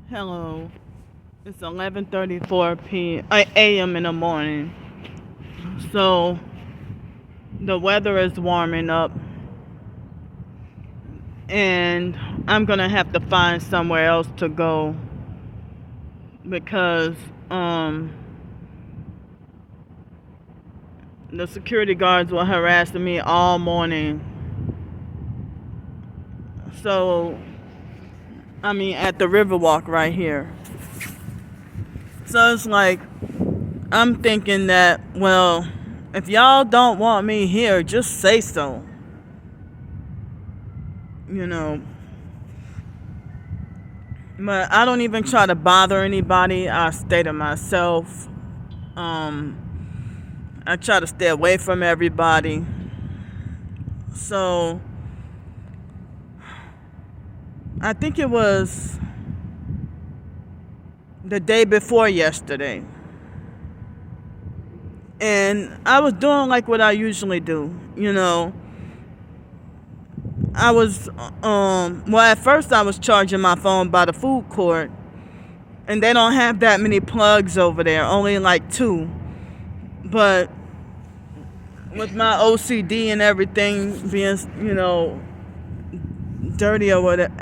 Hello. It's 11:34 a.m. in the morning. So the weather is warming up and I'm going to have to find somewhere else to go because the security guards were harassing me all morning. So at the Riverwalk right here. So it's like, I'm thinking that, well, if y'all don't want me here, just say so. But I don't even try to bother anybody. I stay to myself. I try to stay away from everybody. So I think it was the day before yesterday. And I was doing like what I usually do, I was, at first I was charging my phone by the food court. And they don't have that many plugs over there, only like 2. But with my OCD and everything being, dirty or whatever,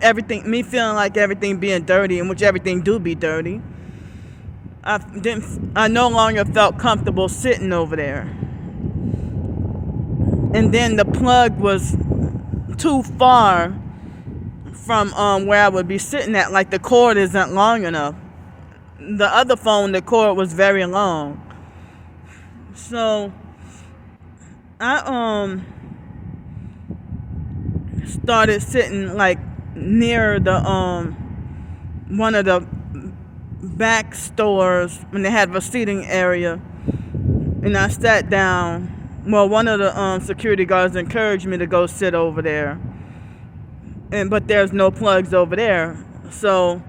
everything, me feeling like everything being dirty, and which everything do be dirty, I no longer felt comfortable sitting over there. And then the plug was too far from where I would be sitting at, like the cord isn't long enough. The other phone, the cord was very long. So I started sitting like near the one of the back stores when they had a seating area, and I sat down. Well, one of the security guards encouraged me to go sit over there, but there's no plugs over there. So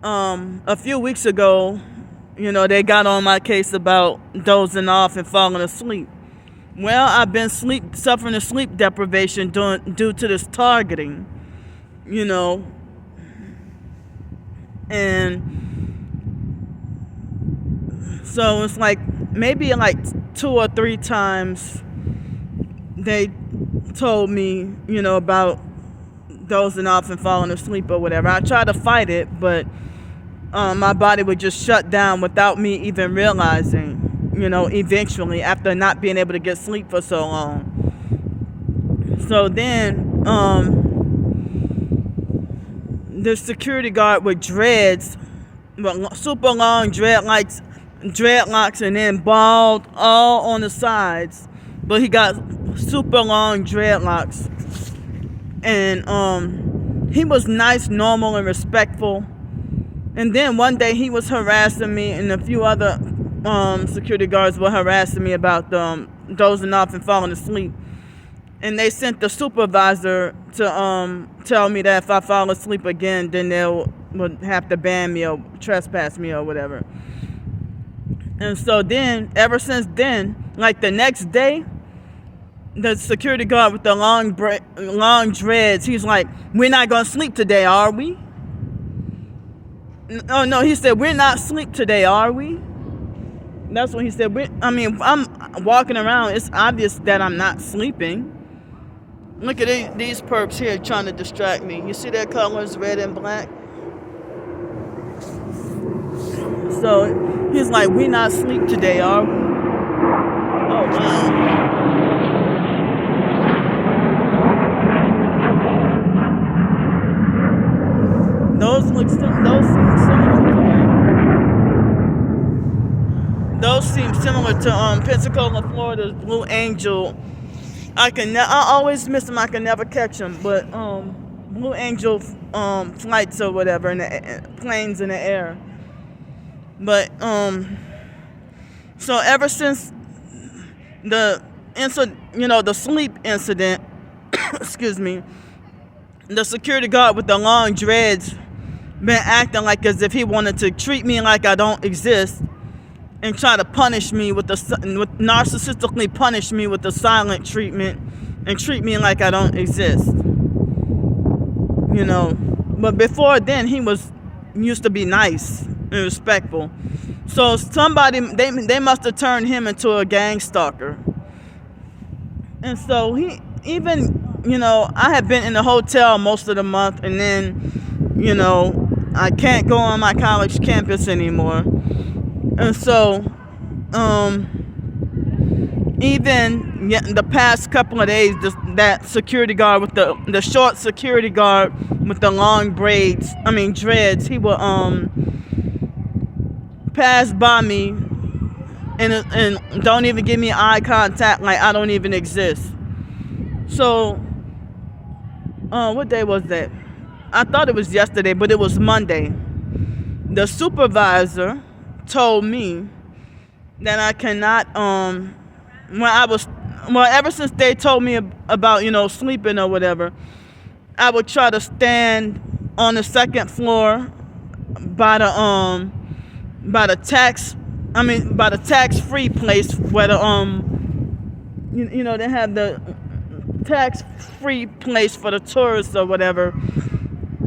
a few weeks ago, they got on my case about dozing off and falling asleep. Well, I've been suffering a sleep deprivation due to this targeting, and so it's like maybe like 2 or 3 times they told me, about dozing off and falling asleep or whatever. I tried to fight it, but my body would just shut down without me even realizing, eventually, after not being able to get sleep for so long. So then the security guard with dreads, super long dreadlocks, and then bald all on the sides, but he got super long dreadlocks, and he was nice, normal, and respectful. And then one day he was harassing me, and a few other security guards were harassing me about dozing off and falling asleep. And they sent the supervisor to tell me that if I fall asleep again, then they would have to ban me or trespass me or whatever. And so then, ever since then, like the next day, the security guard with the long dreads, he's like, "We're not going to sleep today, are we?" Oh, no, he said, "We're not asleep today, are we?" That's what he said. I'm walking around. It's obvious that I'm not sleeping. Look at these perps here trying to distract me. You see their colors, red and black? So he's like, "We not asleep today, are we?" Oh, wow. Those seem similar to Pensacola, Florida's Blue Angel. I always miss them. I can never catch them, but Blue Angel flights or whatever, in the planes in the air. But so ever since the the sleep incident, excuse me, the security guard with the long dreads been acting like as if he wanted to treat me like I don't exist, and try to punish me narcissistically punish me with the silent treatment, and treat me like I don't exist. But before then, he used to be nice and respectful. So somebody, they must have turned him into a gang stalker. And so he, even, I had been in the hotel most of the month, and then, I can't go on my college campus anymore. And so, even the past couple of days, that security guard with the short security guard with the long dreads, he would pass by me and don't even give me eye contact, like I don't even exist. So, what day was that? I thought it was yesterday, but it was Monday. The supervisor told me that I cannot, ever since they told me about, sleeping or whatever, I would try to stand on the second floor by the tax-free place where they have the tax-free place for the tourists or whatever.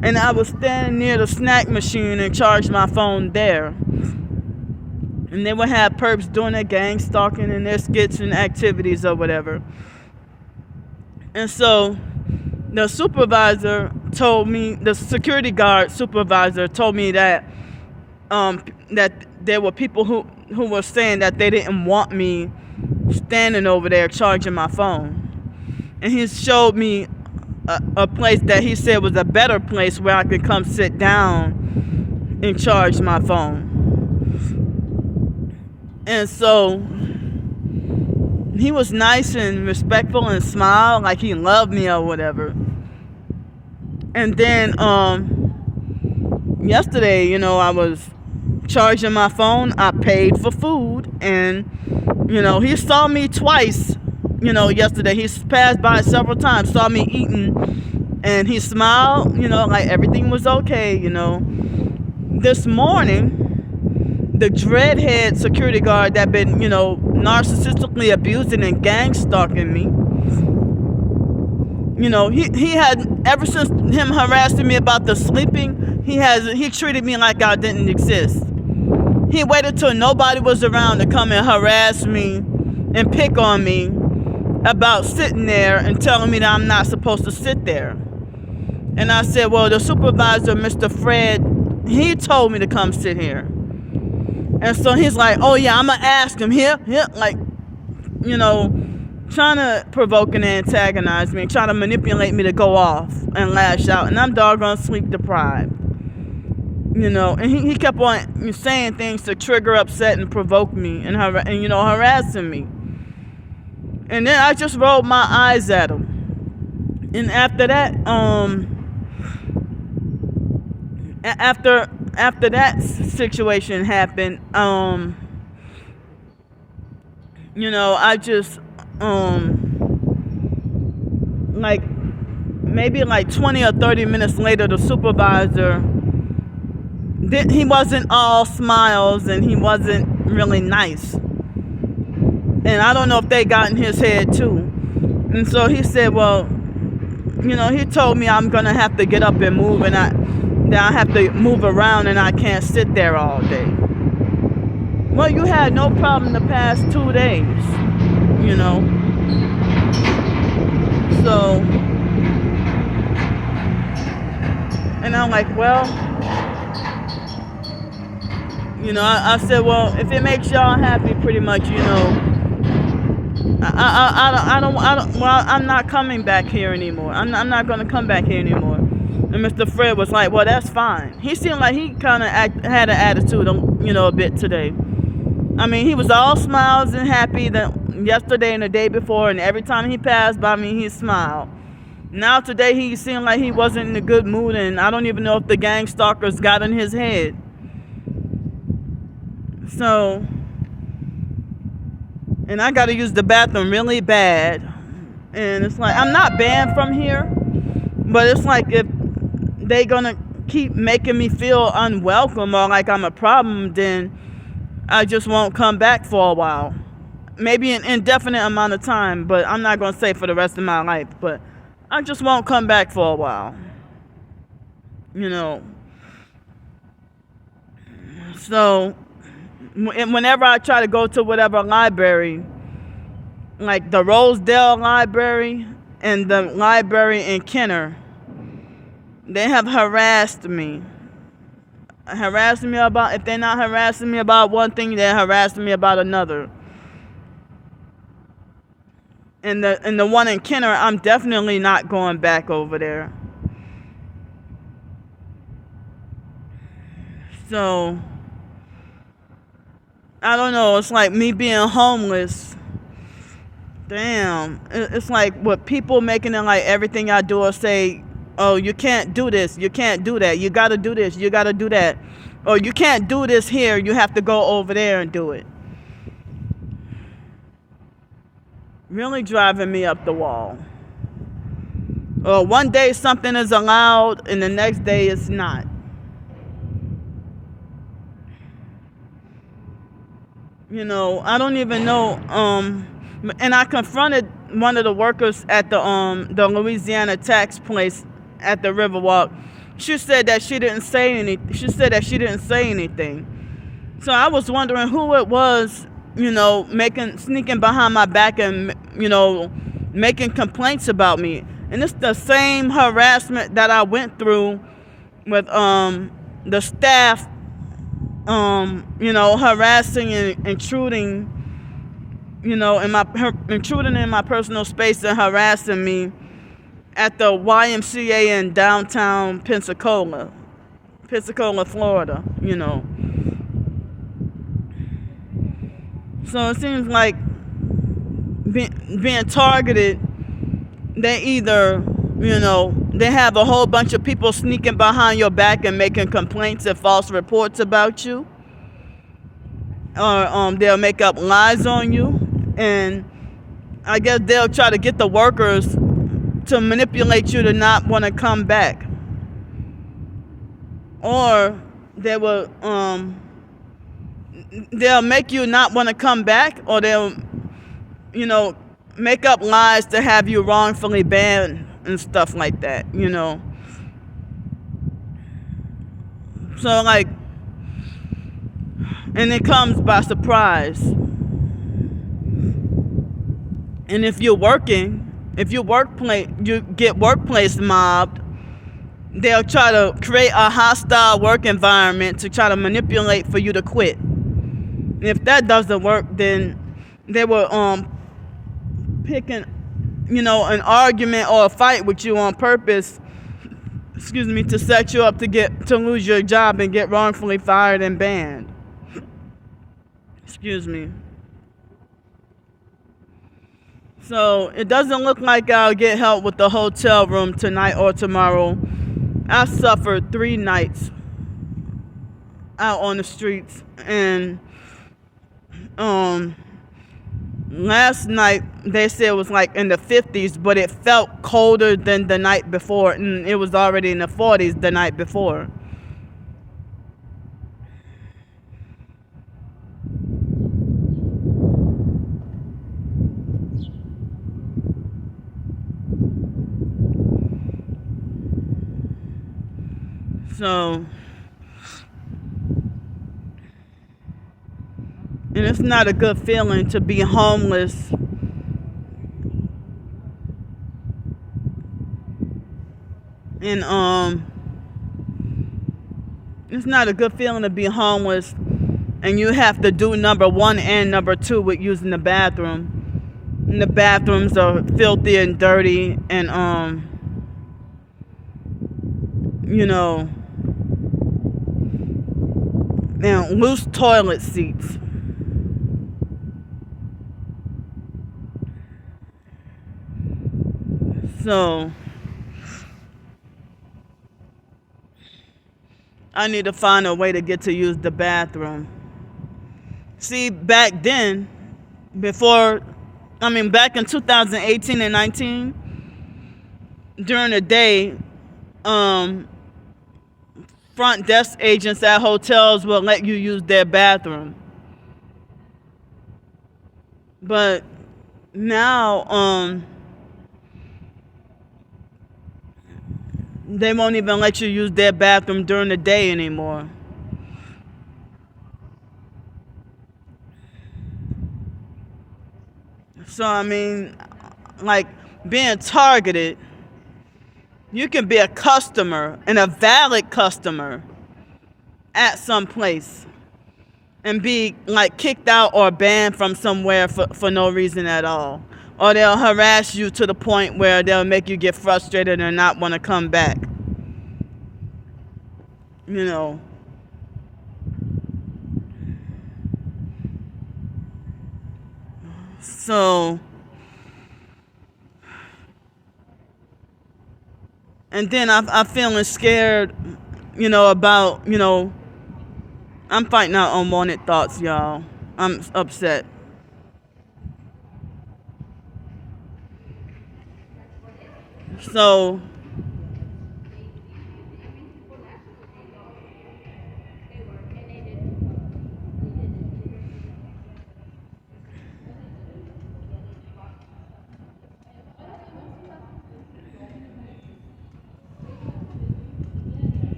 And I would stand near the snack machine and charge my phone there. And they would have perps doing their gang stalking and their skits and activities or whatever. And so the security guard supervisor told me that that there were people who were saying that they didn't want me standing over there charging my phone. And he showed me a place that he said was a better place where I could come sit down and charge my phone. And so he was nice and respectful and smiled like he loved me or whatever. And then yesterday, I was charging my phone. I paid for food, and he saw me twice. Yesterday he passed by several times, saw me eating, and he smiled, like everything was okay. This morning, the dreadhead security guard that been, narcissistically abusing and gang stalking me, he had, ever since him harassing me about the sleeping, he treated me like I didn't exist. He waited till nobody was around to come and harass me and pick on me about sitting there and telling me that I'm not supposed to sit there. And I said, well, the supervisor, Mr. Fred, he told me to come sit here. And so he's like, oh yeah, I'm gonna ask him here, like, trying to provoke and antagonize me, trying to manipulate me to go off and lash out. And I'm doggone sleep deprived. And he kept on saying things to trigger, upset, and provoke me and harassing me. And then I just rolled my eyes at him. And after that, after that situation happened, I just, maybe 20 or 30 minutes later, the supervisor, he wasn't all smiles and he wasn't really nice. And I don't know if they got in his head too. And so he said, well, he told me I'm going to have to get up and move, and that I have to move around and I can't sit there all day. Well, you had no problem the past 2 days, So, and I'm like, well, I said, well, if it makes y'all happy, pretty much, I'm not coming back here anymore. I'm not going to come back here anymore. And Mr. Fred was like, well, that's fine. He seemed like he kind of had an attitude, a bit today. I mean, he was all smiles and happy yesterday and the day before, and every time he passed by me, he smiled. Now today, he seemed like he wasn't in a good mood, and I don't even know if the gang stalkers got in his head. So, and I got to use the bathroom really bad. And it's like, I'm not banned from here, but it's like if they gonna keep making me feel unwelcome or like I'm a problem, then I just won't come back for a while. Maybe an indefinite amount of time, but I'm not going to say for the rest of my life. But I just won't come back for a while. you know. So whenever I try to go to whatever library, like the Rosedale Library and the library in Kenner, they have harassed me. If they're not harassing me about one thing, they're harassing me about another. And the one in Kenner, I'm definitely not going back over there. So I don't know. It's like me being homeless. Damn. It's like what people making it like everything I do or say, oh, you can't do this, you can't do that, you gotta do this, you gotta do that. Or you can't do this here, you have to go over there and do it. Really driving me up the wall. Or one day something is allowed and the next day it's not. You know, I don't even know. And I confronted one of the workers at the Louisiana tax place at the Riverwalk. She said that she didn't say anything. So I was wondering who it was, you know, sneaking behind my back and, you know, making complaints about me. And it's the same harassment that I went through with the staff, you know, harassing and intruding, you know, intruding in my personal space and harassing me at the YMCA in downtown Pensacola, Florida, you know. So it seems like being targeted, they either, you know, they have a whole bunch of people sneaking behind your back and making complaints and false reports about you, or they'll make up lies on you, and I guess they'll try to get the workers to manipulate you to not want to come back, or they'll make you not want to come back, or they'll, you know, make up lies to have you wrongfully banned and stuff like that, you know. So like, and it comes by surprise. And if you get workplace mobbed, they'll try to create a hostile work environment to try to manipulate for you to quit. And if that doesn't work, then they will pick an argument or a fight with you on purpose, to set you up to lose your job and get wrongfully fired and banned. So it doesn't look like I'll get help with the hotel room tonight or tomorrow. I suffered 3 nights out on the streets, and last night they said it was like in the 50s, but it felt colder than the night before, and it was already in the 40s the night before. So, and it's not a good feeling to be homeless and it's not a good feeling to be homeless and you have to do number 1 and number 2 with using the bathroom. And the bathrooms are filthy and dirty and and loose toilet seats. So I need to find a way to get to use the bathroom. See, back then, back in 2018 and 19, during the day, front desk agents at hotels will let you use their bathroom. But now, They won't even let you use their bathroom during the day anymore. So, I mean, like, being targeted, you can be a customer and a valid customer at some place and be, like, kicked out or banned from somewhere for no reason at all. Or they'll harass you to the point where they'll make you get frustrated and not want to come back. You know. So, and then I'm feeling scared, about, I'm fighting out unwanted thoughts, y'all. I'm upset. So,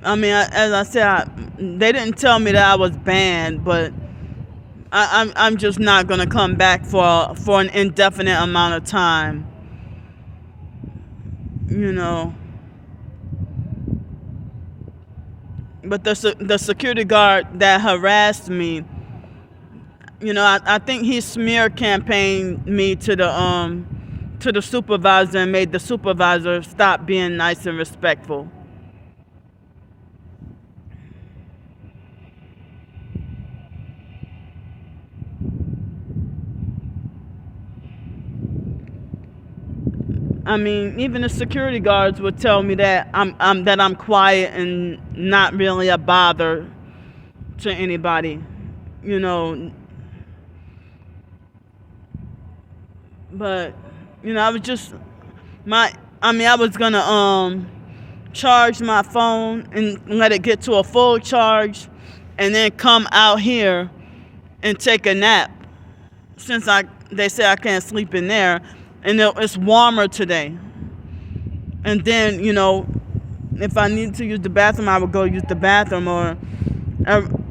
as I said, they didn't tell me that I was banned, but I'm just not gonna come back for an indefinite amount of time. But the security guard that harassed me, I think he smear campaigned me to the supervisor and made the supervisor stop being nice and respectful. I mean, even the security guards would tell me that I'm quiet and not really a bother to anybody, But I was just I was gonna charge my phone and let it get to a full charge, and then come out here and take a nap, since they say I can't sleep in there. And it's warmer today. And then, if I need to use the bathroom, I would go use the bathroom. Or,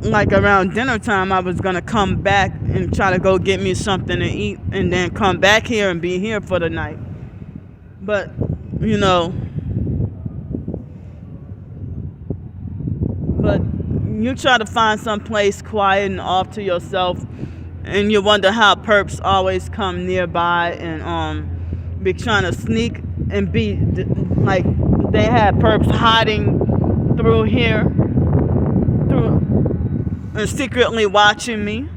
like, around dinner time, I was going to come back and try to go get me something to eat. And then come back here and be here for the night. But, But you try to find some place quiet and off to yourself. And you wonder how perps always come nearby and be trying to sneak and be like they had perps hiding through here, and secretly watching me.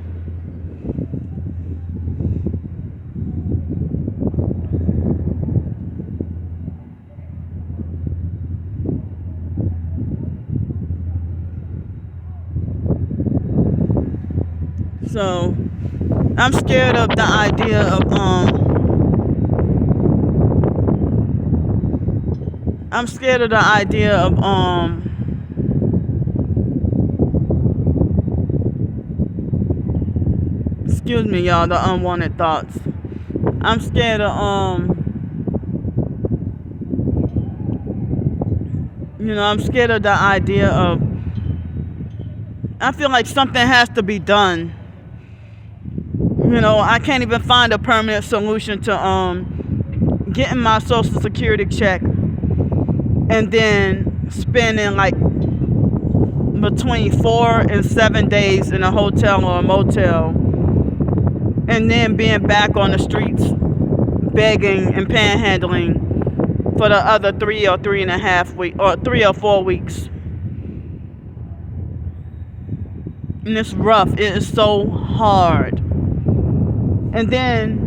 So I'm scared of the idea of excuse me, y'all, the unwanted thoughts. I'm scared of I'm scared of the idea of, I feel like something has to be done. I can't even find a permanent solution to getting my Social Security check and then spending like between 4 and 7 days in a hotel or a motel, and then being back on the streets begging and panhandling for the other 3 or 3.5 weeks, or 3 or 4 weeks. And it's rough. It is so hard. And then,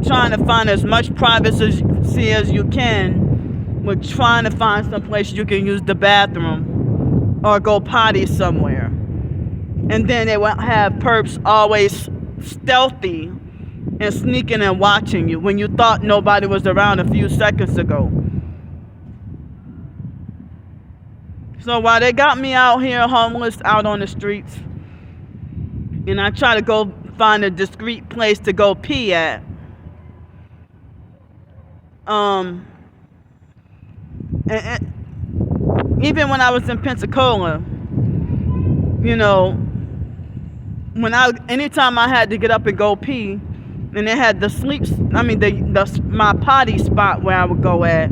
trying to find as much privacy as you can with trying to find some place you can use the bathroom or go potty somewhere. And then they will have perps always stealthy and sneaking and watching you when you thought nobody was around a few seconds ago. So So while they got me out here homeless out on the streets, and I try to go find a discreet place to go pee at, and even when I was in Pensacola, you know, anytime I had to get up and go pee, and they had my potty spot where I would go at,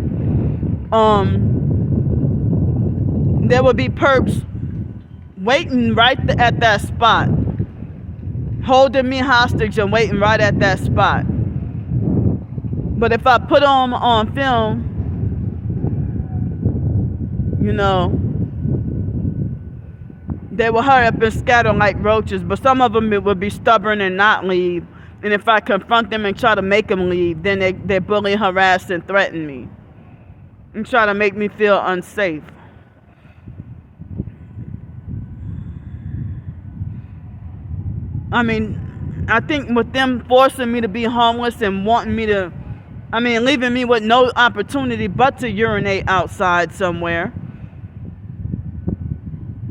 there would be perps waiting right at that spot, holding me hostage and waiting right at that spot. But if I put them on film, you know, they will hurry up and scatter like roaches. But some of them would be stubborn and not leave. And if I confront them and try to make them leave, then they bully, harass, and threaten me and try to make me feel unsafe. I mean, I think with them forcing me to be homeless and wanting me to, leaving me with no opportunity but to urinate outside somewhere.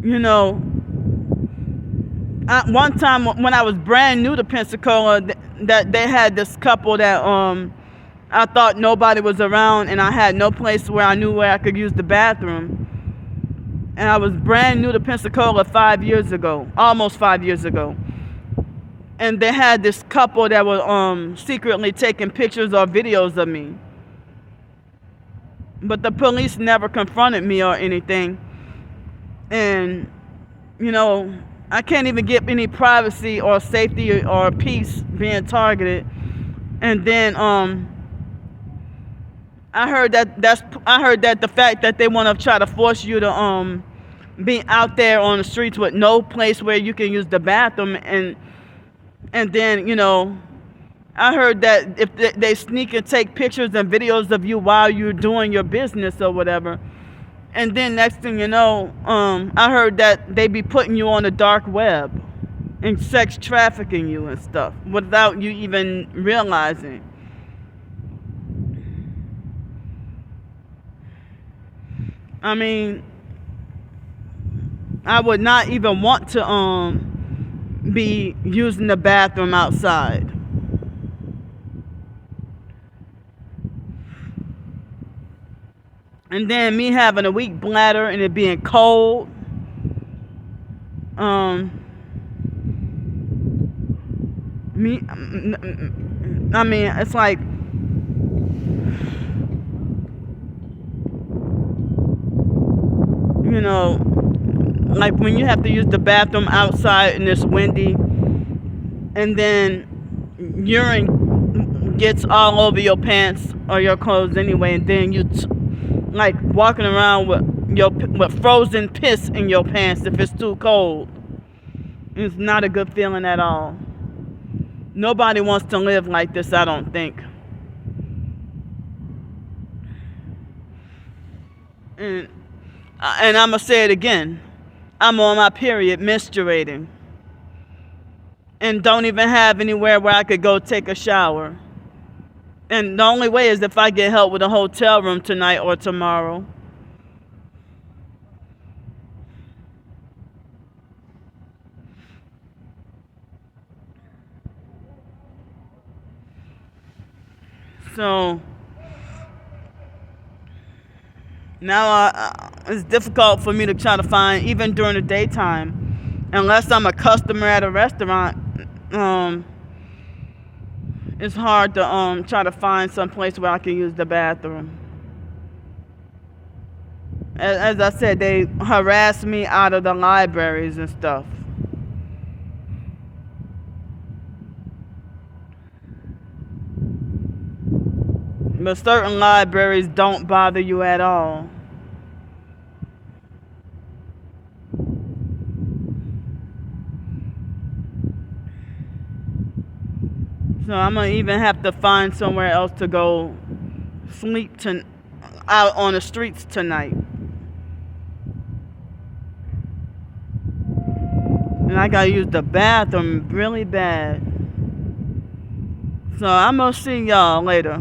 You know, one time when I was brand new to Pensacola, that they had this couple that I thought nobody was around, and I had no place where I knew where I could use the bathroom. And I was brand new to Pensacola 5 years ago, almost 5 years ago. And they had this couple that were secretly taking pictures or videos of me. But the police never confronted me or anything. And, you know, I can't even get any privacy or safety or peace being targeted. And then I heard that the fact that they want to try to force you to be out there on the streets with no place where you can use the bathroom, and then, you know, I heard that if they sneak and take pictures and videos of you while you're doing your business or whatever, and then next thing you know, I heard that they be putting you on the dark web and sex trafficking you and stuff without you even realizing. I mean, I would not even want to be using the bathroom outside. And then me having a weak bladder and it being cold. It's like, you know, like when you have to use the bathroom outside and it's windy, and then urine gets all over your pants or your clothes anyway, and then you like walking around with frozen piss in your pants if it's too cold. It's not a good feeling at all. Nobody wants to live like this, I don't think. And I'm going to say it again. I'm on my period, menstruating. And don't even have anywhere where I could go take a shower. And the only way is if I get help with a hotel room tonight or tomorrow. So now it's difficult for me to try to find, even during the daytime, unless I'm a customer at a restaurant. It's hard to try to find some place where I can use the bathroom. As I said, they harass me out of the libraries and stuff. But certain libraries don't bother you at all. So I'm going to even have to find somewhere else to go sleep out on the streets tonight. And I got to use the bathroom really bad. So I'm going to see y'all later.